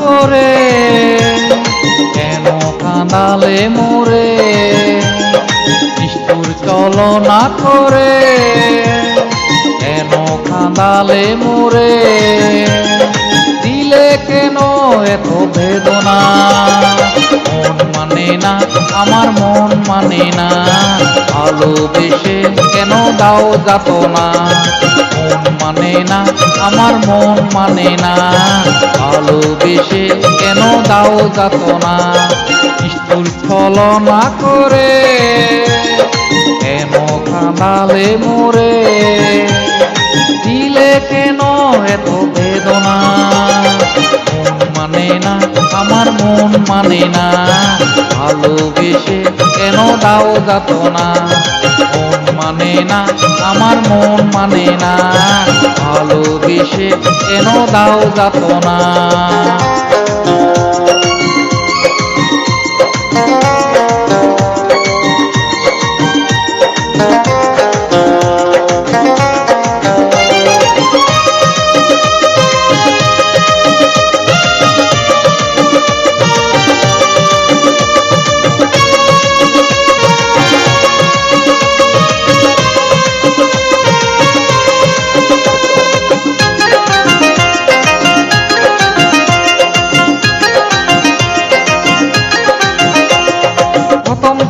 করে কেন কাঁদালে মোরে, নিষ্ঠুর ছলনা করে কেন কাঁদালে মোরে, দিলে কেন এত বেদনা, মন মানে না আমার মন মানে না, ভালোবেসে কেন দাও যাতনা, মন মানে না আমার মন মানে না, ভালোবেসে কেন দাও যাতনা, নিষ্ঠুর ছলনা করে কেন কাঁদালে মোরে, দিলে কেন এত বেদনা, মন মানে না আমার মন মানে না, ভালোবেসে কেন দাও যাতনা, মন মানে না আমার মন মানে না, ভালোবেসে কেন দাও যাতনা।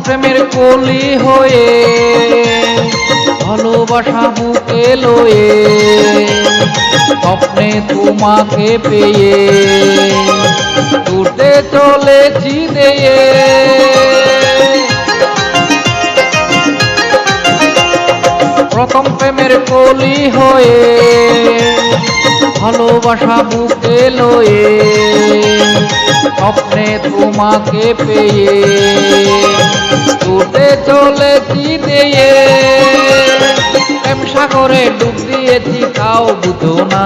প্রেমের কলি হয়ে ভালোবাসা বুকে লয়ে, স্বপ্নে তোমাকে পেয়ে ছুটে চলেছি দিয়ে, প্রথম প্রেমের কলি হয়ে ভালোবাসা বুকে লয়ে, স্বপ্নে তোমাকে পেয়ে ছুটে চলেছি দিয়ে, প্রেম সাগরে ডুব দিয়েছি তাও বুঝো না,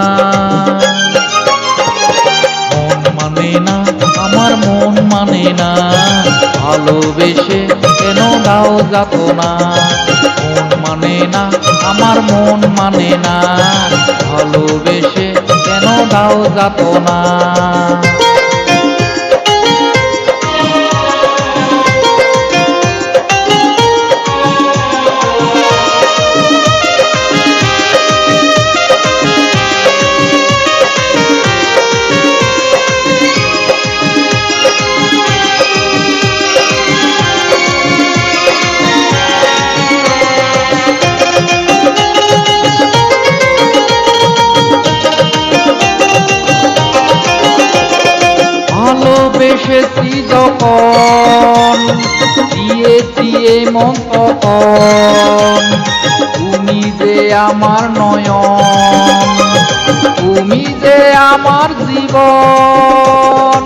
মন মানে না আমার মন মানে না, ভালোবেসে কেন দাও যাতনা, মন মানে না আমার মন মানে না, ভালোবেসে কেন দাও যাতনা। ভালোবেসেছি যখন দিয়েছি এই মন তখন, তুমি যে আমার নয়ন, তুমি যে আমার জীবন,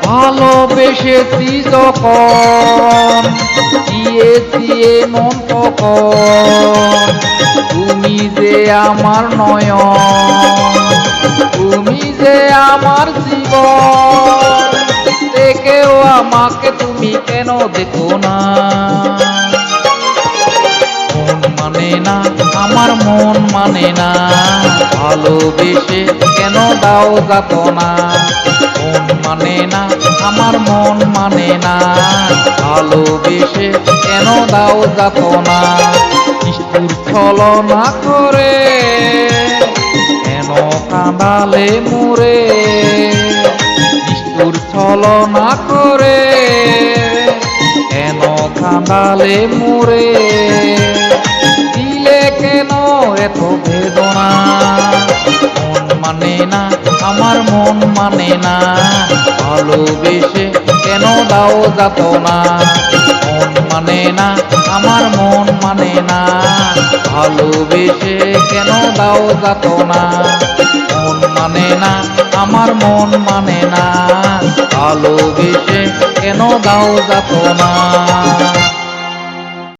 ভালোবেসেছি যখন দিয়েছি এই মন তখন, তুমি যে আমার নয়ন, তুমি যে আমার জীবন, দেখেও আমাকে তুমি কেন দেখো না, মন মানে না আমার মন মানে না, ভালোবেসে কেন দাও যাতনা, মন মানে না আমার মন মানে না, ভালোবেসে কেন দাও যাতনা, নিষ্ঠুর ছলনা করে কেন কাঁদালে মোরে, নিষ্ঠুর ছলনা করে কেন কাঁদালে মোরে, দিলে কেন এত বেদনা, মন মানে না আমার মন মানে না, ভালোবেসে কেন দাও যাতনা, মন মানে না আমার মন মানে না, ভালোবেসে কেন দাও যাতনা, মন মানে না আমার মন মানে না, ভালোবেসে কেন দাও যাতনা।